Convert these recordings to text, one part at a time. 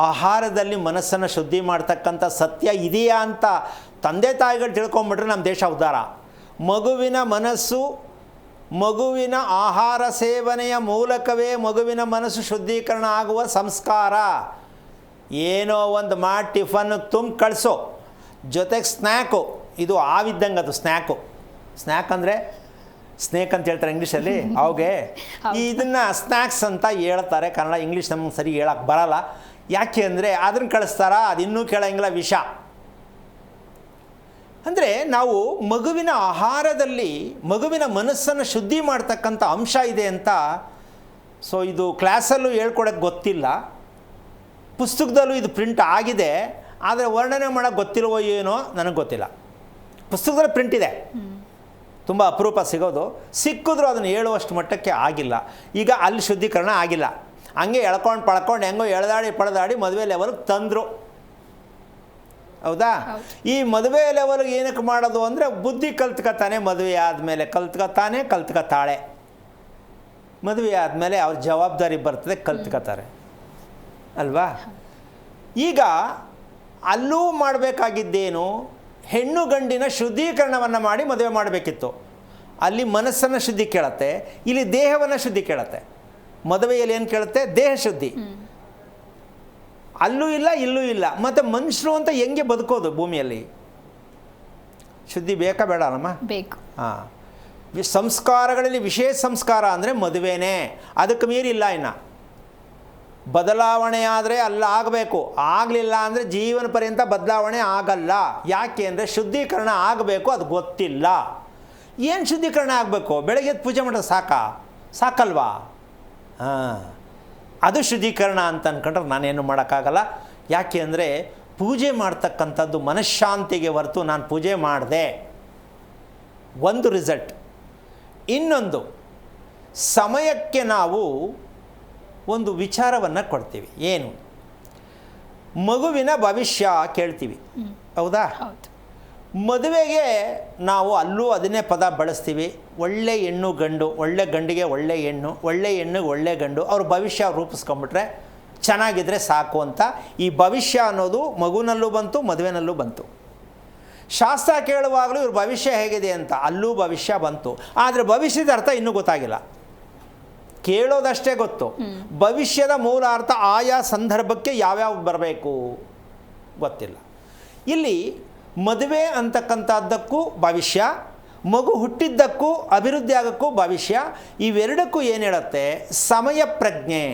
ಆಹಾರದಲ್ಲಿ ಮನಸ್ಸನ್ನು ಶುದ್ಧಿ ಮಾಡ್ತಕ್ಕಂಥ ಸತ್ಯ ಇದೆಯಾ ಅಂತ ತಂದೆ ತಾಯಿಗಳು ತಿಳ್ಕೊಂಬಿಟ್ರೆ ನಮ್ಮ ದೇಶ ಉದ್ಧಾರ. ಮಗುವಿನ ಮನಸ್ಸು, ಮಗುವಿನ ಆಹಾರ ಸೇವನೆಯ ಮೂಲಕವೇ ಮಗುವಿನ ಮನಸ್ಸು ಶುದ್ಧೀಕರಣ ಆಗುವ ಸಂಸ್ಕಾರ. ಏನೋ ಒಂದು ಮಾಡಿ ಟಿಫನ್ ತುಂಬ ಕಳಿಸೋ, ಜೊತೆಗೆ ಸ್ನ್ಯಾಕು, ಇದು ಆವಿದ್ದಂಗೆ ಅದು ಸ್ನ್ಯಾಕು. ಸ್ನ್ಯಾಕ್ ಅಂದರೆ ಸ್ನೇಕ್ ಅಂತ ಹೇಳ್ತಾರೆ ಇಂಗ್ಲೀಷಲ್ಲಿ, ಅವಾಗೆ ಇದನ್ನು ಸ್ನ್ಯಾಕ್ಸ್ ಅಂತ ಹೇಳ್ತಾರೆ. ಕನ್ನಡ ಇಂಗ್ಲೀಷ್ ನಮ್ಗೆ ಸರಿ ಹೇಳಕ್ಕೆ ಬರಲ್ಲ. ಯಾಕೆ ಅಂದರೆ ಅದನ್ನು ಕಳಿಸ್ತಾರ, ಅದು ಇನ್ನೂ ಕೇಳೋಂಗಿಲ್ಲ, ವಿಷ. ಅಂದರೆ ನಾವು ಮಗುವಿನ ಆಹಾರದಲ್ಲಿ ಮಗುವಿನ ಮನಸ್ಸನ್ನು ಶುದ್ಧಿ ಮಾಡ್ತಕ್ಕಂಥ ಅಂಶ ಇದೆ ಅಂತ ಸೊ ಇದು ಕ್ಲಾಸಲ್ಲೂ ಹೇಳ್ಕೊಡೋಕ್ಕೆ ಗೊತ್ತಿಲ್ಲ, ಪುಸ್ತಕದಲ್ಲೂ ಇದು ಪ್ರಿಂಟ್ ಆಗಿದೆ, ಆದರೆ ವರ್ಣನೆ ಮಾಡೋಕ್ಕೆ ಗೊತ್ತಿಲ್ವೋ ಏನೋ ನನಗೆ ಗೊತ್ತಿಲ್ಲ. ಪುಸ್ತಕದಲ್ಲಿ ಪ್ರಿಂಟ್ ಇದೆ, ತುಂಬ ಅಪರೂಪ ಸಿಗೋದು, ಸಿಕ್ಕಿದ್ರೂ ಅದನ್ನು ಹೇಳುವಷ್ಟು ಮಟ್ಟಕ್ಕೆ ಆಗಿಲ್ಲ. ಈಗ ಅಲ್ಲಿ ಶುದ್ಧೀಕರಣ ಆಗಿಲ್ಲ, ಹಂಗೆ ಎಳ್ಕೊಂಡು ಪಳ್ಕೊಂಡು ಹೆಂಗೋ ಎಳೆದಾಡಿ ಪಡೆದಾಡಿ ಮದುವೆ ಲೆವೆಲ್ಗೆ ತಂದರು. ಹೌದಾ? ಈ ಮದುವೆ ಲೆವೆಲ್ಗೆ ಏನಕ್ಕೆ ಮಾಡೋದು ಅಂದರೆ ಬುದ್ಧಿ ಕಲ್ತ್ಕೊತಾನೆ, ಮದುವೆ ಆದಮೇಲೆ ಕಲ್ತ್ಕೊತಾಳೆ. ಮದುವೆ ಆದಮೇಲೆ ಅವ್ರ ಜವಾಬ್ದಾರಿ ಬರ್ತದೆ, ಕಲ್ತ್ಕೊತಾರೆ ಅಲ್ವಾ? ಈಗ ಅಲ್ಲೂ ಮಾಡಬೇಕಾಗಿದ್ದೇನು, ಹೆಣ್ಣು ಗಂಡಿನ ಶುದ್ಧೀಕರಣವನ್ನು ಮಾಡಿ ಮದುವೆ ಮಾಡಬೇಕಿತ್ತು. ಅಲ್ಲಿ ಮನಸ್ಸನ್ನು ಶುದ್ಧಿ ಕೇಳುತ್ತೆ, ಇಲ್ಲಿ ದೇಹವನ್ನು ಶುದ್ಧಿ ಕೇಳುತ್ತೆ. ಮದುವೆಯಲ್ಲಿ ಏನು ಕೇಳುತ್ತೆ? ದೇಹ ಶುದ್ಧಿ. ಅಲ್ಲೂ ಇಲ್ಲ ಇಲ್ಲೂ ಇಲ್ಲ. ಮತ್ತು ಮನುಷ್ಯರು ಅಂತ ಹೆಂಗೆ ಬದುಕೋದು ಭೂಮಿಯಲ್ಲಿ? ಶುದ್ಧಿ ಬೇಕಾ ಬೇಡ ನಮ್ಮ? ಬೇಕು. ಹಾಂ, ಸಂಸ್ಕಾರಗಳಲ್ಲಿ ವಿಶೇಷ ಸಂಸ್ಕಾರ ಅಂದರೆ ಮದುವೆನೇ, ಅದಕ್ಕೆ ಮೀರಿಲ್ಲ. ಇನ್ನು ಬದಲಾವಣೆ ಆದರೆ ಅಲ್ಲ ಆಗಬೇಕು, ಆಗಲಿಲ್ಲ ಅಂದರೆ ಜೀವನ ಪರ್ಯಂತ ಬದಲಾವಣೆ ಆಗಲ್ಲ. ಯಾಕೆ ಅಂದರೆ ಶುದ್ಧೀಕರಣ ಆಗಬೇಕು, ಅದು ಗೊತ್ತಿಲ್ಲ. ಏನು ಶುದ್ಧೀಕರಣ ಆಗಬೇಕು? ಬೆಳಗ್ಗೆ ಪೂಜೆ ಮಾಡೋದು ಸಾಕಲ್ವಾ? ಹಾಂ, ಅದು ಶುದ್ಧೀಕರಣ ಅಂತ ಅಂದ್ಕೊಂಡ್ರೆ ನಾನೇನು ಮಾಡೋಕ್ಕಾಗಲ್ಲ. ಯಾಕೆ ಅಂದರೆ ಪೂಜೆ ಮಾಡ್ತಕ್ಕಂಥದ್ದು ಮನಃಶಾಂತಿಗೆ ಹೊರತು ನಾನು ಪೂಜೆ ಮಾಡಿದೆ ಒಂದು ರಿಸಲ್ಟ್. ಇನ್ನೊಂದು, ಸಮಯಕ್ಕೆ ನಾವು ಒಂದು ವಿಚಾರವನ್ನು ಕೊಡ್ತೀವಿ. ಏನು? ಮಗುವಿನ ಭವಿಷ್ಯ ಕೇಳ್ತೀವಿ, ಹೌದಾ? ಮದುವೆಗೆ ನಾವು ಅಲ್ಲೂ ಅದನ್ನೇ ಪದ ಬಳಸ್ತೀವಿ. ಒಳ್ಳೆ ಹೆಣ್ಣು ಗಂಡು, ಒಳ್ಳೆ ಗಂಡಿಗೆ ಒಳ್ಳೆ ಹೆಣ್ಣು, ಒಳ್ಳೆ ಹೆಣ್ಣಿಗೆ ಒಳ್ಳೆ ಗಂಡು, ಅವ್ರ ಭವಿಷ್ಯ ರೂಪಿಸ್ಕೊಂಬಿಟ್ರೆ ಚೆನ್ನಾಗಿದ್ದರೆ ಸಾಕು ಅಂತ. ಈ ಭವಿಷ್ಯ ಅನ್ನೋದು ಮಗುನಲ್ಲೂ ಬಂತು, ಮದುವೆನಲ್ಲೂ ಬಂತು. ಶಾಸ್ತ್ರ ಕೇಳುವಾಗಲೂ ಇವ್ರ ಭವಿಷ್ಯ ಹೇಗಿದೆ ಅಂತ ಅಲ್ಲೂ ಭವಿಷ್ಯ ಬಂತು. ಆದರೆ ಭವಿಷ್ಯದ ಅರ್ಥ ಇನ್ನೂ ಗೊತ್ತಾಗಿಲ್ಲ, ಕೇಳೋದಷ್ಟೇ ಗೊತ್ತು. ಭವಿಷ್ಯದ ಮೂಲ ಅರ್ಥ ಆಯಾ ಸಂದರ್ಭಕ್ಕೆ ಯಾವ್ಯಾವ ಬರಬೇಕು ಗೊತ್ತಿಲ್ಲ. ಇಲ್ಲಿ ಮದುವೆ ಅಂತಕ್ಕಂಥದ್ದಕ್ಕೂ ಭವಿಷ್ಯ, ಮಗು ಹುಟ್ಟಿದ್ದಕ್ಕೂ ಅಭಿವೃದ್ಧಿ ಆಗೋಕ್ಕೂ ಭವಿಷ್ಯ. ಇವೆರಡಕ್ಕೂ ಏನು ಹೇಳುತ್ತೆ? ಸಮಯ ಪ್ರಜ್ಞೆ.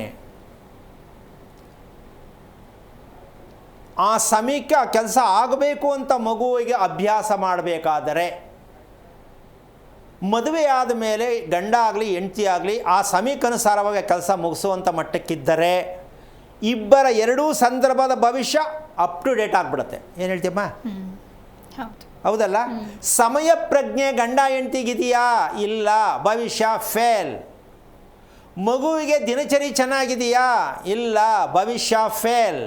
ಆ ಸಮಯಕ್ಕೆ ಆ ಕೆಲಸ ಆಗಬೇಕು ಅಂತ ಮಗುವಿಗೆ ಅಭ್ಯಾಸ ಮಾಡಬೇಕಾದರೆ, ಮದುವೆ ಆದ ಮೇಲೆ ಗಂಡ ಆಗಲಿ ಹೆಂಡತಿ ಆಗಲಿ ಆ ಸಮಯಕ್ಕನುಸಾರವಾಗಿ ಕೆಲಸ ಮುಗಿಸುವಂಥ ಮಟ್ಟಕ್ಕಿದ್ದರೆ ಇಬ್ಬರ ಎರಡೂ ಸಂದರ್ಭದ ಭವಿಷ್ಯ ಅಪ್ ಟು ಡೇಟ್ ಆಗಿಬಿಡುತ್ತೆ. ಏನು ಹೇಳ್ತೀಯಮ್ಮ? ಹೌದಲ್ಲ? ಸಮಯ ಪ್ರಜ್ಞೆ ಗಂಡ ಹೆಂಡತಿಗಿದೆಯಾ? ಇಲ್ಲ, ಭವಿಷ್ಯ ಫೇಲ್. ಮಗುವಿಗೆ ದಿನಚರಿ ಚೆನ್ನಾಗಿದೆಯಾ? ಇಲ್ಲ, ಭವಿಷ್ಯ ಫೇಲ್.